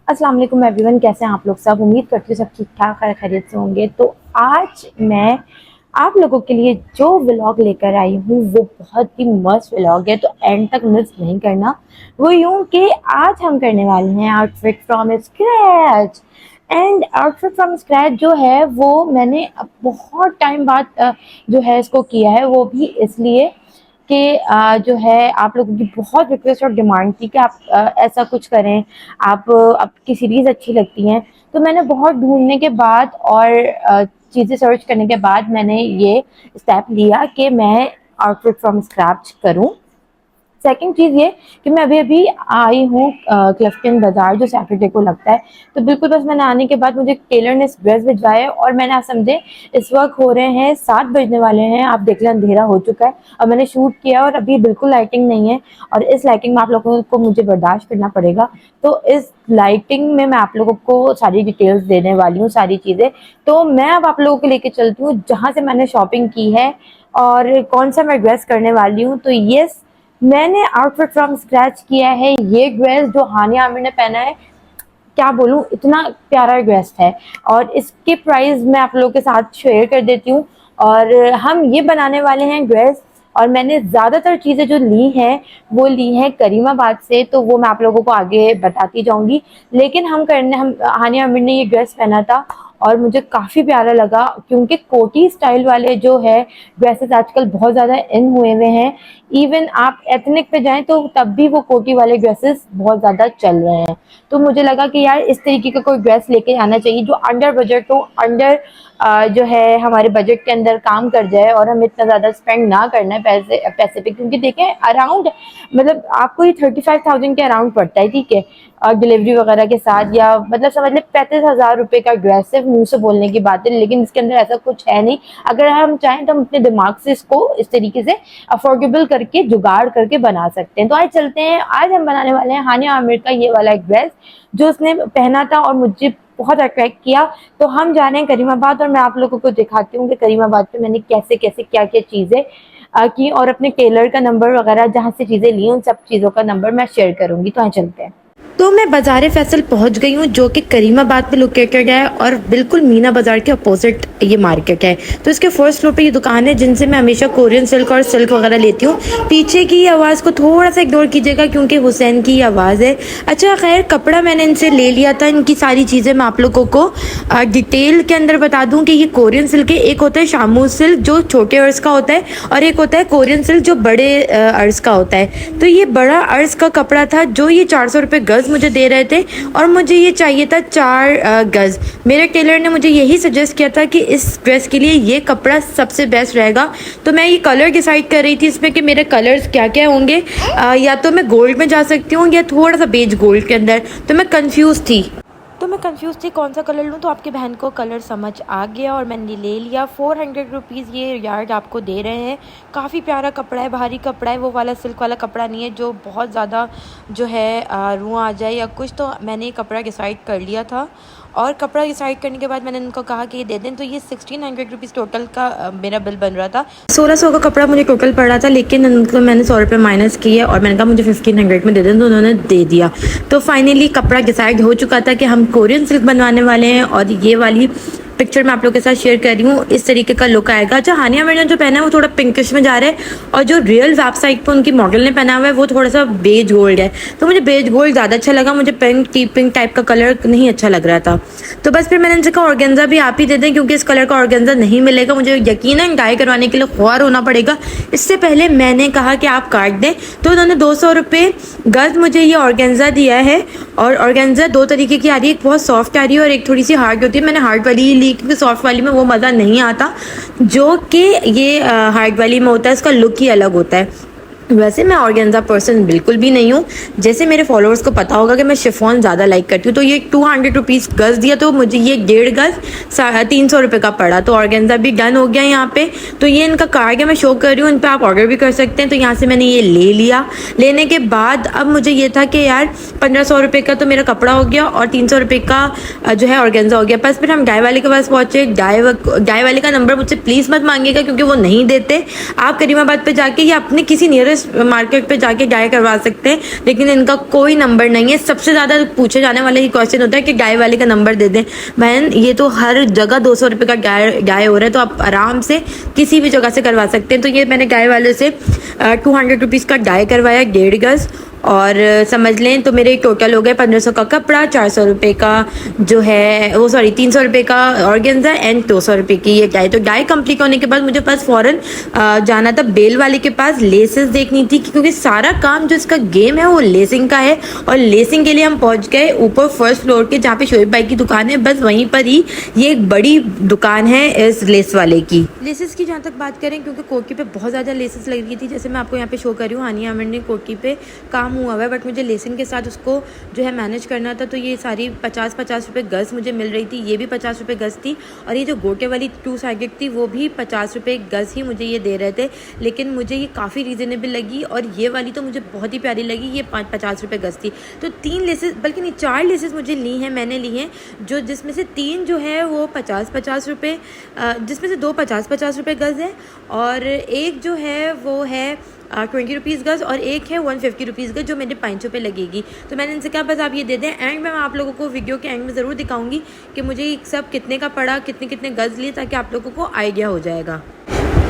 अस्सलाम वालेकुम एवरीवन, कैसे हैं आप लोग सब। उम्मीद करती हूँ सब ठीक ठाक खैरियत से होंगे। तो आज मैं आप लोगों के लिए जो व्लॉग लेकर आई हूँ वो बहुत ही मस्त व्लॉग है, तो एंड तक मिस नहीं करना। वो यूँ कि आज हम करने वाले हैं outfit from scratch. And outfit from scratch जो है वो मैंने बहुत टाइम बाद जो है इसको किया है, वो भी इसलिए कि जो है आप लोगों की बहुत रिक्वेस्ट और डिमांड थी कि आप ऐसा कुछ करें, आपकी सीरीज़ अच्छी लगती हैं। तो मैंने बहुत ढूंढने के बाद और चीज़ें सर्च करने के बाद मैंने ये स्टेप लिया कि मैं आउटफिट फ्रॉम स्क्रैच करूं। सेकंड चीज़ ये कि मैं अभी अभी आई हूँ क्लिफ्टन बाज़ार, जो सैटरडे को लगता है। तो बिल्कुल बस मैंने आने के बाद मुझे टेलर ने ड्रेस भिजवाया और मैंने आप समझे इस वक्त हो रहे हैं 7 बजने वाले हैं। आप देख लें अंधेरा हो चुका है और मैंने शूट किया और अभी बिल्कुल लाइटिंग नहीं है और इस लाइटिंग में आप लोगों को मुझे बर्दाश्त करना पड़ेगा। तो इस लाइटिंग में मैं आप लोगों को सारी डिटेल्स देने वाली हूँ, सारी चीज़ें। तो मैं अब आप लोगों को लेके चलती हूँ जहाँ से मैंने शॉपिंग की है और कौन सा मैं ड्रेस करने वाली हूँ। तो यस, मैंने आउटफिट फ्रॉम स्क्रैच किया है ये ड्रेस जो हानिया आमिर ने पहना है। क्या बोलूँ, इतना प्यारा ड्रेस है और इसके प्राइस मैं आप लोगों के साथ शेयर कर देती हूँ। और हम ये बनाने वाले हैं ड्रेस, और मैंने ज़्यादातर चीज़ें जो ली हैं वो ली हैं करीमाबाद से, तो वो मैं आप लोगों को आगे बताती जाऊँगी। लेकिन हम हानिया आमिर ने ये ड्रेस पहना था और मुझे काफ़ी प्यारा लगा, क्योंकि कोटी स्टाइल वाले जो है ड्रेसेस आजकल बहुत ज़्यादा इन हुए हैं। इवन आप एथनिक पे जाएं तो तब भी वो कोटी वाले ड्रेसेस बहुत ज़्यादा चल रहे हैं। तो मुझे लगा कि यार इस तरीके का कोई ड्रेस लेके आना चाहिए जो अंडर बजट हो, अंडर जो है हमारे बजट के अंदर काम कर जाए और हमें इतना ज़्यादा स्पेंड ना करना है पैसे पे। क्योंकि देखें अराउंड मतलब आपको ये 35,000 के अराउंड पड़ता है, ठीक है, डिलीवरी वगैरह के साथ, या मतलब समझ लें 35,000 रुपये का ड्रेस। सिर्फ मुँह से बोलने की बात है, लेकिन इसके अंदर ऐसा कुछ है नहीं। अगर हम चाहें तो हम अपने दिमाग से इसको इस तरीके से अफोर्डेबल करके जुगाड़ करके बना सकते हैं। तो आज चलते हैं, आज हम बनाने वाले हैं हानिया आमिर का ये वाला एक ड्रेस जो उसने पहना था और मुझे बहुत अट्रैक्ट किया। तो हम जा रहे हैं करीमाबाद और मैं आप लोगों को दिखाती हूँ कि करीमाबाद पे मैंने कैसे कैसे क्या क्या चीज़ें की, और अपने टेलर का नंबर वगैरह जहाँ से चीज़ें ली उन सब चीज़ों का नंबर मैं शेयर करूँगी। तो यहाँ चलते हैं। तो मैं बाज़ार फैसल पहुंच गई हूँ जो कि करीमाबाद पे लोकेटेड है और बिल्कुल मीना बाज़ार के अपोजिट ये मार्केट है। तो इसके फर्स्ट फ्लोर पे ये दुकान है जिनसे मैं हमेशा कोरियन सिल्क और सिल्क वगैरह लेती हूँ। पीछे की आवाज़ को थोड़ा सा इग्नोर कीजिएगा क्योंकि हुसैन की आवाज़ है। अच्छा खैर, कपड़ा मैंने इनसे ले लिया था। इनकी सारी चीज़ें मैं आप लोगों को डिटेल के अंदर बता दूँ कि ये कोरियन सिल्क है। एक होता है शामू सिल्क जो छोटे अर्ज का होता है और एक होता है कोरियन सिल्क जो बड़े अर्ज का होता है। तो ये बड़ा अर्ज का कपड़ा था जो ये 400 रुपये गज़ मुझे दे रहे थे और मुझे ये चाहिए था 4 गज़। मेरे टेलर ने मुझे यही सजेस्ट किया था कि इस ड्रेस के लिए ये कपड़ा सबसे बेस्ट रहेगा। तो मैं ये कलर डिसाइड कर रही थी इसमें कि मेरे कलर्स क्या क्या होंगे। या तो मैं गोल्ड में जा सकती हूँ या थोड़ा सा बेज गोल्ड के अंदर। तो मैं कंफ्यूज थी कौन सा कलर लूँ। तो आपकी बहन को कलर समझ आ गया और मैंने ले लिया। 400 रुपीज़ ये यार्ड आपको दे रहे हैं। काफ़ी प्यारा कपड़ा है, भारी कपड़ा है, वो वाला सिल्क वाला कपड़ा नहीं है जो बहुत ज़्यादा जो है रुआं आ जाए या कुछ। तो मैंने ये कपड़ा डिसाइड कर लिया था और कपड़ा डिसाइड करने के बाद मैंने उनको कहा कि ये दे दें। तो ये 1600 रुपीज़ टोटल का मेरा बिल बन रहा था। 1600 का कपड़ा मुझे टोटल पड़ रहा था, लेकिन उनको मैंने 100 रुपये माइनस किए और मैंने कहा मुझे 1500 में दे दें, तो उन्होंने दे दिया। तो फाइनली कपड़ा डिसाइड हो चुका था कि हम कोरियन सिल्क बनवाने वाले हैं और ये वाली पिक्चर मैं आप लोगों के साथ शेयर कर रही हूँ। इस तरीके का लुक आएगा। अच्छा, हानिया आमिर ने जो पहना है वो थोड़ा पिंकिश में जा रहा है और जो रियल वेबसाइट पे उनकी मॉडल ने पहना हुआ है वो थोड़ा सा बेज गोल्ड है। तो मुझे बेज गोल्ड ज़्यादा अच्छा लगा, मुझे पिंक टाइप का कलर नहीं अच्छा लग रहा था। तो बस फिर मैंने उनसे कहा ऑर्गेन्जा भी आप ही दे दें क्योंकि इस कलर का ऑर्गेन्जा नहीं मिलेगा। मुझे यकीनन डाई करवाने के लिए ख्वार होना पड़ेगा। इससे पहले मैंने कहा कि आप काट दें, तो उन्होंने 200 रुपये गज़ मुझे ये ऑर्गेन्जा दिया है। और ऑर्गेन्जा 2 तरीके की आ रही है, एक बहुत सॉफ्ट आ रही है और एक थोड़ी सी हार्ड होती है। मैंने हार्ड वाली ही ली क्योंकि सॉफ्ट वाली में वो मज़ा नहीं आता जो कि ये हार्ड वाली में होता है। इसका लुक ही अलग होता है। वैसे मैं ऑर्गेन्जा पर्सन बिल्कुल भी नहीं हूँ। जैसे मेरे फॉलोअर्स को पता होगा कि मैं शिफॉन ज़्यादा लाइक करती हूँ, तो ये 200 रुपीज़ गज़ दिया, तो मुझे ये 1.5 गज़ 300 रुपये का पड़ा। तो ऑर्गेन्जा भी डन हो गया यहाँ पे। तो ये इनका कार्ड है, मैं शो कर रही हूँ, इन पर आप ऑर्डर भी कर सकते हैं। तो यहाँ से मैंने ये ले लिया। लेने के बाद अब मुझे ये था कि यार 1500 रुपये का तो मेरा कपड़ा हो गया और 300 रुपये का जो है ऑर्गेन्जा हो गया। बस फिर हम डाई वाले के पास पहुँचे। डाई वाले का नंबर मुझसे प्लीज़ मत मांगिएगा, क्योंकि वो नहीं देते। आप करीमाबाद पे जाके या अपने किसी नियरेस्ट मार्केट पे जाके डाई करवा सकते हैं, लेकिन इनका कोई नंबर नहीं है। सबसे ज़्यादा पूछे जाने वाला ही क्वेश्चन होता है कि डाई वाले का नंबर दे दें। बहन, ये तो हर जगह 200 रुपये का डाई हो रहा है, तो आप आराम से किसी भी जगह से करवा सकते हैं। तो ये मैंने डाई वाले से 200 रुपीज़ का डाई करवाया, 1.5 गज़। और समझ लें तो मेरे टोटल हो गए 1500 का कपड़ा, 400 रुपये का जो है वो 300 रुपये का ऑर्गेन्जा एंड 200 रुपये की ये डाई। तो डाई कंप्लीट होने के बाद मुझे पास फ़ौरन जाना था बेल वाले के पास, लेसेस देखनी थी, क्योंकि सारा काम जो इसका गेम है वो लेसिंग का है। और लेसिंग के लिए हम पहुंच गए ऊपर फर्स्ट फ्लोर के, जहाँ पे शोएब भाई की दुकान है, बस वहीं पर ही ये एक बड़ी दुकान है इस लेस वाले की। लेसेस की जहाँ तक बात करें, क्योंकि कोकी पे बहुत ज़्यादा लेसेस लग रही थी, जैसे मैं आपको यहाँ पे शो कर रही हूँ, हानिया आमिर ने कोकी पे काम हुआ हुआ है, बट मुझे लेसिंग के साथ उसको जो है मैनेज करना था। तो ये सारी 50-50 रुपये गज़ मुझे मिल रही थी, ये भी 50 रुपये गज़ थी, और ये जो गोटे वाली 2 साइडेड थी वो भी 50 रुपये गज़ ही मुझे ये दे रहे थे। लेकिन मुझे ये काफ़ी रीज़नेबल लगी, और ये वाली तो मुझे बहुत ही प्यारी लगी, ये 50 रुपये गज़ थी। तो 3 लेसेस, बल्कि नहीं 4 लेसेस मुझे ली हैं, मैंने ली हैं, जो जिसमें से 3 जो है वो 50-50 रुपये, जिसमें से 2 50-50 रुपये गज़ है, और एक जो है वो है 20 रुपीज़ गज़, और एक है 150 रुपीज़ गज़, जो मेरे 500 पे लगेगी। तो मैंने इनसे कहा बस आप ये दे दें। एंड में मैं आप लोगों को वीडियो के एंड में ज़रूर दिखाऊंगी कि मुझे सब कितने का पड़ा, कितने कितने गज़ लिए, ताकि आप लोगों को आइडिया हो जाएगा।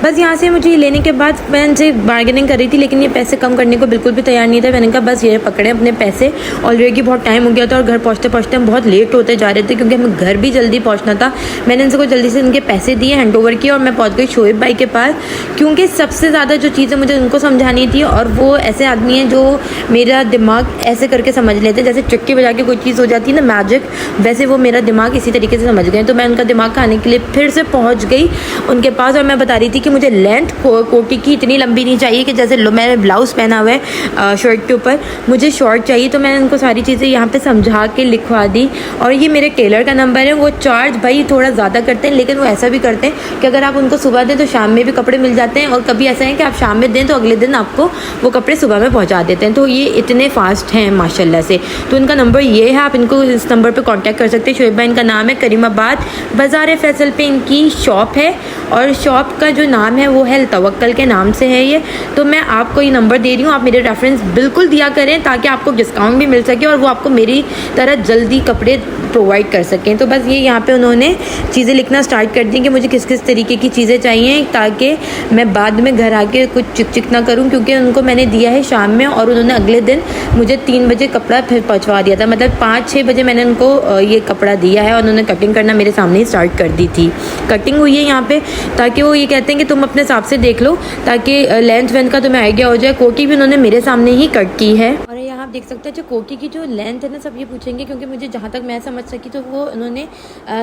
बस यहाँ से मुझे लेने के बाद मैं इनसे बार्गेनिंग कर रही थी, लेकिन ये पैसे कम करने को बिल्कुल भी तैयार नहीं था। मैंने कहा बस ये पकड़े अपने पैसे, ऑलरेडी बहुत टाइम हो गया था और घर पहुँचते पहुँचते हम बहुत लेट होते जा रहे थे, क्योंकि हमें घर भी जल्दी पहुँचना था। मैंने इनसे को जल्दी से इनके पैसे दिए, हैंड ओवर किए, और मैं पहुँच गई शोएब भाई के पास, क्योंकि सबसे ज़्यादा जो चीज़ें मुझे उनको समझानी थी, और वो ऐसे आदमी हैं जो मेरा दिमाग ऐसे करके समझ लेते, जैसे चुटकी बजा के कोई चीज़ हो जाती है ना, मैजिक, वैसे वो मेरा दिमाग इसी तरीके से समझ गए। तो मैं उनका दिमाग खाने के लिए फिर से पहुँच गई उनके पास, और मैं बता रही थी कि मुझे लेंथ कोटी की इतनी लंबी नहीं चाहिए कि जैसे मैंने ब्लाउज़ पहना हुआ है शर्ट के ऊपर, मुझे शॉर्ट चाहिए। तो मैंने उनको सारी चीज़ें यहाँ पे समझा के लिखवा दी। और ये मेरे टेलर का नंबर है, वो चार्ज भाई थोड़ा ज़्यादा करते हैं, लेकिन वो ऐसा भी करते हैं कि अगर आप उनको सुबह दें तो शाम में भी कपड़े मिल जाते हैं, और कभी ऐसा है कि आप शाम में दें तो अगले दिन आपको वो कपड़े सुबह में पहुँचा देते हैं। तो ये इतने फास्ट हैं माशाल्लाह से। तो इनका नंबर ये है, आप इनको इस नंबर पर कॉन्टैक्ट कर सकते हैं। शोएब भाई इनका नाम है, करीमाबाद बाज़ार फैसल पे इनकी शॉप है, और शॉप का जो नाम है वो है तवक्कल के नाम से है ये। तो मैं आपको ये नंबर दे रही हूँ, आप मेरे रेफरेंस बिल्कुल दिया करें, ताकि आपको डिस्काउंट भी मिल सके और वो आपको मेरी तरह जल्दी कपड़े प्रोवाइड कर सकें। तो बस ये यहाँ पे उन्होंने चीज़ें लिखना स्टार्ट कर दी कि मुझे किस किस तरीके की चीज़ें चाहिए, ताकि मैं बाद में घर आके कुछ चिक चिक ना करूँ, क्योंकि उनको मैंने दिया है शाम में, और उन्होंने अगले दिन मुझे 3 बजे कपड़ा फिर पहुँचवा दिया था। मतलब 5-6 बजे मैंने उनको ये कपड़ा दिया है, और उन्होंने कटिंग करना मेरे सामने ही स्टार्ट कर दी थी। कटिंग हुई है यहाँ पे, ताकि वो ये कहते हैं कि तुम अपने हिसाब से देख लो, ताकि लेंथ वेंथ का तुम्हें आइडिया हो जाए। कोटी भी उन्होंने मेरे सामने ही कट की है, और यहाँ आप देख सकते हैं जो कोटी की जो लेंथ है ना, सब ये पूछेंगे, क्योंकि मुझे जहाँ तक मैं समझ सकी तो वो उन्होंने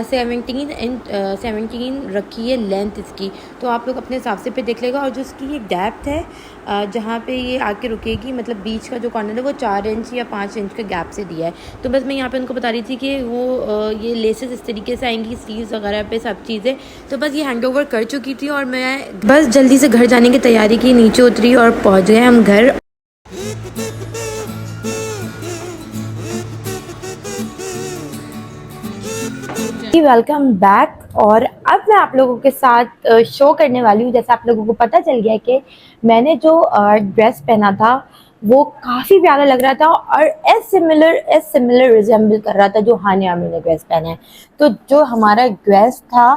17 रखी है लेंथ इसकी। तो आप लोग अपने हिसाब से पे देख लेगा। और जो इसकी ये डेप्थ है जहाँ पे ये आके रुकेगी, मतलब बीच का जो कॉर्नर है वो 4 इंच या 5 इंच के गैप से दिया है। तो बस मैं यहाँ पे उनको बता रही थी कि वो ये लेसेस इस तरीके से आएंगी, स्लीव्स वगैरह पे सब चीज़ें। तो बस ये हैंड ओवर कर चुकी थी, और मैं बस जल्दी से घर जाने की तैयारी की, नीचे उतरी और पहुँच गए हम घर। Welcome back. और अब मैं आप लोगों के साथ शो करने वाली हूँ। जैसे आप लोगों को पता चल गया कि मैंने जो ड्रेस पहना था वो काफ़ी प्यारा लग रहा था, और एज सिमिलर रिजेंबल कर रहा था जो हानिया आमिर ने ड्रेस पहना है। तो जो हमारा ड्रेस था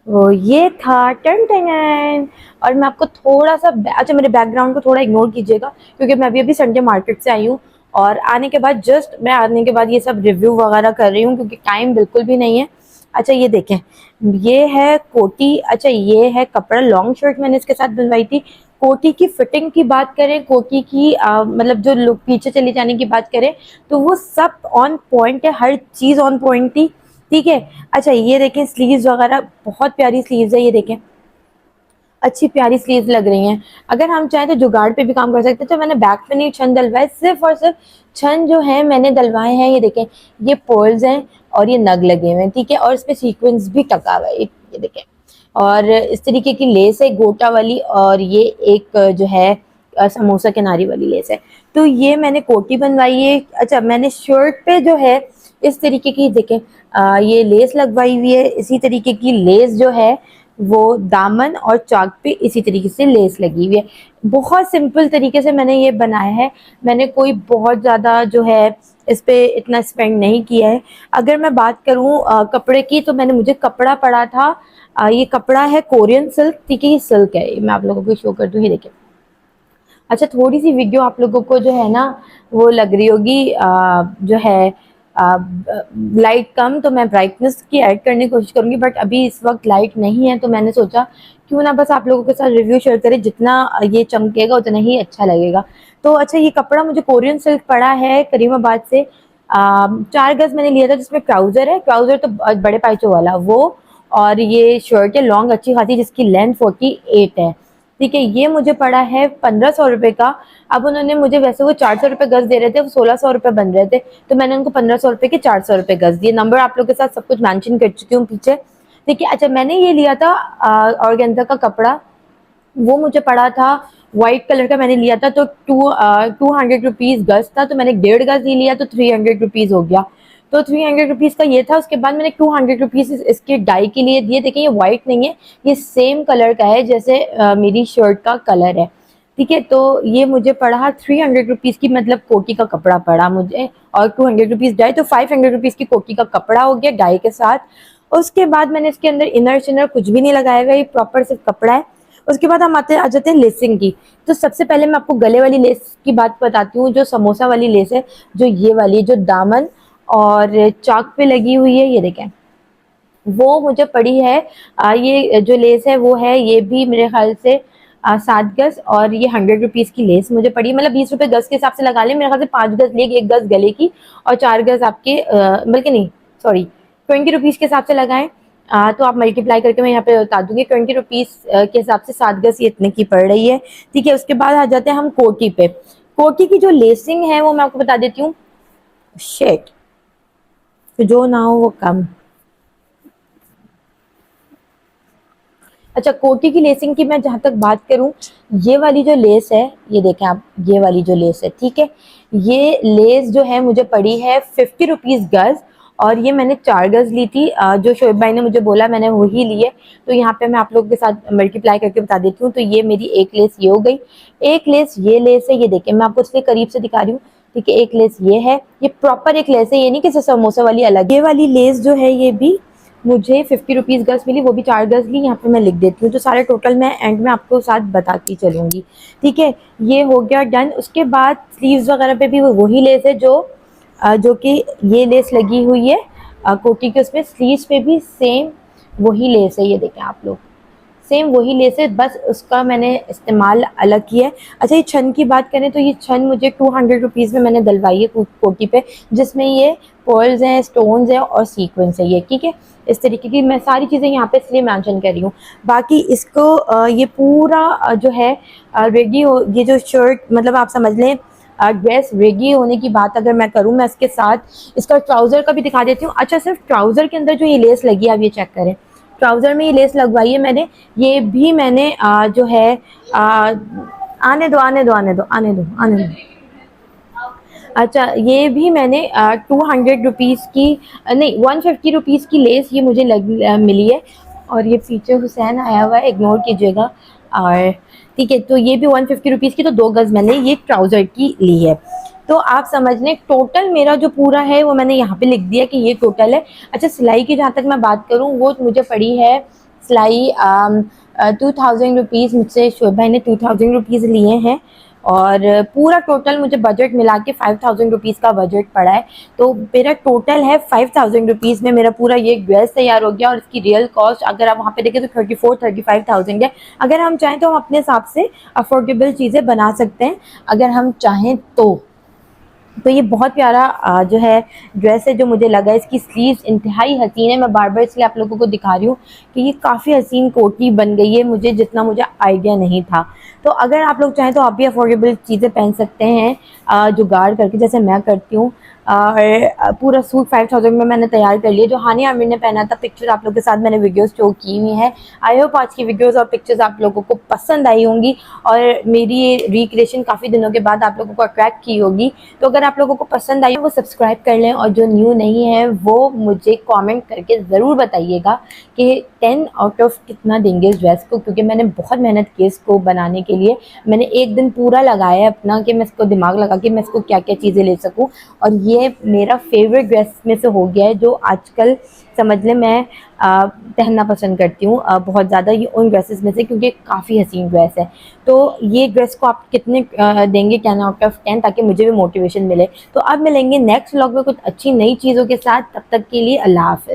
वो ये था, टन टन। और मैं आपको थोड़ा सा अच्छा, मेरे बैकग्राउंड को थोड़ा इग्नोर कीजिएगा, क्योंकि मैं अभी संडे मार्केट से आई हूँ, और आने के बाद आने के बाद ये सब रिव्यू वगैरह कर रही हूँ, क्योंकि टाइम बिल्कुल भी नहीं है। अच्छा ये देखें, ये है कोटी। अच्छा ये है कपड़ा, लॉन्ग शर्ट मैंने इसके साथ बनवाई थी। कोटी की फिटिंग की बात करें, कोटी की मतलब जो लुक पीछे चले जाने की बात करें, तो वो सब ऑन पॉइंट है, हर चीज़ ऑन पॉइंट थी, ठीक है। अच्छा ये देखें स्लीव्स वगैरह, बहुत प्यारी स्लीव्स है, ये देखें अच्छी प्यारी स्लीव्स लग रही हैं। अगर हम चाहें तो जुगाड़ पे भी काम कर सकते हैं। तो मैंने बैक पे नहीं छन डलवाए, सिर्फ और सिर्फ छन जो है मैंने डलवाए हैं। ये देखें, ये पर्ल्स हैं और ये नग लगे हुए हैं, ठीक है। और इसमें सीक्वेंस भी टका हुआ है, ये देखें। और इस तरीके की लेस है गोटा वाली, और ये एक जो है समोसा किनारी वाली लेस है। तो ये मैंने कोटी बनवाई है। अच्छा, मैंने शर्ट पे जो है इस तरीके की देखें ये लेस लगवाई हुई है। इसी तरीके की लेस जो है वो दामन और चाक पे इसी तरीके से लेस लगी हुई है। बहुत सिंपल तरीके से मैंने ये बनाया है। मैंने कोई बहुत ज़्यादा जो है इस पे इतना स्पेंड नहीं किया है। अगर मैं बात करूँ कपड़े की, तो मुझे कपड़ा पड़ा था, ये कपड़ा है कोरियन सिल्क, ठीक है। ये सिल्क है, मैं आप लोगों को शो कर दूँ, ये देखिए। अच्छा, थोड़ी सी वीडियो आप लोगों को जो है ना वो लग रही होगी जो है लाइट कम, तो मैं ब्राइटनेस की ऐड करने की कोशिश करूँगी, बट अभी इस वक्त लाइट नहीं है। तो मैंने सोचा क्यों ना बस आप लोगों के साथ रिव्यू शेयर करें, जितना ये चमकेगा उतना ही अच्छा लगेगा। तो अच्छा, ये कपड़ा मुझे कोरियन सिल्क पड़ा है करीमाबाद से। 4 गज मैंने लिया था, जिसमें ट्राउज़र है, ट्राउज़र तो बड़े पाइचों वाला वो, और ये शर्ट है लॉन्ग अच्छी खासी, जिसकी लेंथ 48 है, ठीक है। ये मुझे पड़ा है 1500 रुपये का। अब उन्होंने मुझे, वैसे वो 400 रुपये गज दे रहे थे, वो 1600 रुपये बन रहे थे, तो मैंने उनको 1500 रुपये के 400 रुपये गज दिए। नंबर आप लोग के साथ सब कुछ मेंशन कर चुकी हूँ पीछे, ठीक है। अच्छा, मैंने ये लिया था ऑर्गेन्जा का कपड़ा, वो मुझे पड़ा था व्हाइट कलर का, मैंने लिया था तो 200 रुपीज़ गज था, तो मैंने 1.5 गज ही लिया, तो 300 रुपीज़ हो गया। तो 300 रुपीज़ का ये था। उसके बाद मैंने 200 रुपीज़ इसके डाई के लिए दिए। देखिए, ये व्हाइट नहीं है, ये सेम कलर का है जैसे मेरी शर्ट का कलर है, ठीक है। तो ये मुझे पड़ा 300 रुपीज़ की, मतलब कोटी का कपड़ा पड़ा मुझे, और 200 रुपीज़ डाई, तो 500 रुपीज़ की कोटी का कपड़ा हो गया डाई के साथ। उसके बाद मैंने इसके अंदर इनर चिनर कुछ भी नहीं लगाया हुआ, ये प्रॉपर सिर्फ कपड़ा है। उसके बाद हम आ जाते हैं लेसिंग की। तो सबसे पहले मैं आपको गले वाली लेस की बात बताती हूँ, जो समोसा वाली लेस है, जो ये वाली, जो दामन और चाक पे लगी हुई है, ये देखें, वो मुझे पड़ी है। ये जो लेस है वो है, ये भी मेरे ख्याल से 7 गज, और ये 100 रुपीज़ की लेस मुझे पड़ी, मतलब 20 रुपये गज के हिसाब से लगा लें। मेरे ख्याल से 5 गज लेगी, 1 गज गले की, और 4 गज आपके, बल्कि नहीं, सॉरी, 20 रुपीज़ के हिसाब से लगाएं। तो आप मल्टीप्लाई करके मैं यहाँ पे बता दूंगी। 20 रुपीज़ के हिसाब से 7 गज ये इतने की पड़ रही है, ठीक है। उसके बाद आ जाते हैं हम कोटी पे। कोटी की जो लेसिंग है वो मैं आपको बता देती हूँ। शेट, तो जो ना हो वो कम। अच्छा, कोटी की लेसिंग की मैं जहाँ तक बात करूँ, ये वाली जो लेस है, ये देखें आप, ये वाली जो लेस है, ठीक है, ये लेस जो है मुझे पड़ी है 50 रुपीज़ गज, और ये मैंने 4 गज ली थी। जो शोएब भाई ने मुझे बोला मैंने वही ली है। तो यहाँ पे मैं आप लोगों के साथ मल्टीप्लाई करके बता देती हूँ। तो ये मेरी एक लेस ये हो गई, एक लेस ये लेस है, ये देखें, मैं आपको इसलिए करीब से दिखा रही हूँ, ठीक है। एक लेस ये है, ये प्रॉपर एक लेस है, ये नहीं कि समोसा वाली अलग। ये वाली लेस जो है ये भी मुझे 50 रुपीज़ गज मिली, वो भी 4 गज ली। यहाँ पे मैं लिख देती हूँ, तो सारे टोटल मैं एंड में आपको साथ बताती चलूँगी, ठीक है। ये हो गया डन। उसके बाद स्लीव्स वगैरह पे भी वही लेस है, जो कि ये लेस लगी हुई है कोटी के, उसमें स्लीव्स पे भी सेम वही लेस है, ये देखें आप लोग, सेम वही लेस है, बस उसका मैंने इस्तेमाल अलग किया है। अच्छा, ये छन की बात करें तो ये छन मुझे 200 रुपीज़ में मैंने डलवाई है कोटी पे, जिसमें ये पर्ल्स हैं, स्टोन्स हैं और सीक्वेंस है, ये ठीक है। इस तरीके की मैं सारी चीज़ें यहाँ पे इसलिए मेंशन कर रही हूँ। बाकी इसको ये पूरा जो है रेडी हो, ये जो शर्ट, मतलब आप समझ लें ड्रेस रेडी होने की बात अगर मैं करूँ, मैं इसके साथ इसका ट्राउज़र का भी दिखा देती हूँ। अच्छा, सिर्फ ट्राउज़र के अंदर जो ये लेस लगी है, आप ये चेक करें, ट्राउज़र में ये लेस लगवाई है मैंने। ये भी मैंने जो है आने दो, आने दो, आने दो, आने दो, आने दो। अच्छा, ये भी मैंने 200 रुपीज़ की, नहीं, 150 रुपीज़ की लेस ये मुझे मिली है। और ये पीछे हुसैन आया हुआ है, इग्नोर कीजिएगा। और ठीक है, तो ये भी 150 रुपीज़ की, तो 2 गज मैंने ये ट्राउज़र की ली है। तो आप समझ लें टोटल मेरा जो पूरा है वो मैंने यहाँ पे लिख दिया कि ये टोटल है। अच्छा, सिलाई की जहाँ तक मैं बात करूँ, वो मुझे पड़ी है सिलाई 2000 रुपीज़, मुझसे शोएब भाई ने 2000 रुपीज़ लिए हैं, और पूरा टोटल मुझे बजट मिला के 5000 रुपीज़ का बजट पड़ा है। तो मेरा टोटल है 5000 रुपीज़ में मेरा पूरा ये ड्रेस तैयार हो गया, और इसकी रियल कॉस्ट अगर आप वहाँ पे देखें तो 34-35,000 है। अगर हम चाहें तो हम अपने हिसाब से अफोर्डेबल चीज़ें बना सकते हैं, अगर हम चाहें तो, तो ये बहुत प्यारा जो है ड्रेस है जो मुझे लगा। इसकी स्लीव्स इंतहाई हसीन है। मैं बार बार इसलिए आप लोगों को दिखा रही हूँ कि ये काफ़ी हसीन कोटी बन गई है, मुझे जितना मुझे आइडिया नहीं था। तो अगर आप लोग चाहें तो आप भी अफोर्डेबल चीज़ें पहन सकते हैं जुगाड़ करके, जैसे मैं करती हूँ। और पूरा सूट 5000 में मैंने तैयार कर लिया, जो हानिया आमिर ने पहना था। पिक्चर आप लोगों के साथ मैंने वीडियोस शो की हुई है। आई होप आज की वीडियोस और पिक्चर्स आप लोगों को पसंद आई होंगी और मेरी ये रिक्रिएशन काफ़ी दिनों के बाद आप लोगों को अट्रैक्ट की होगी। तो अगर आप लोगों को पसंद आई वो सब्सक्राइब कर लें, और जो न्यू नहीं है वो मुझे कमेंट करके ज़रूर बताइएगा कि 10 आउट ऑफ कितना देंगे इस ड्रेस को, क्योंकि मैंने बहुत मेहनत की इसको बनाने के लिए। मैंने एक दिन पूरा लगाया अपना कि मैं इसको दिमाग लगा के मैं इसको क्या क्या चीज़ें ले सकूं, और ये मेरा फेवरेट ड्रेस में से हो गया है जो आजकल समझ लें मैं पहनना पसंद करती हूँ बहुत ज़्यादा, ये उन ड्रेसेस में से, क्योंकि काफ़ी हसीन ड्रेस है। तो ये ड्रेस को आप कितने देंगे 10 आउट ऑफ 10, ताकि मुझे भी मोटिवेशन मिले। तो अब मिलेंगे नेक्स्ट व्लॉग में कुछ अच्छी नई चीज़ों के साथ, तब तक के लिए अल्लाह हाफ़िज़।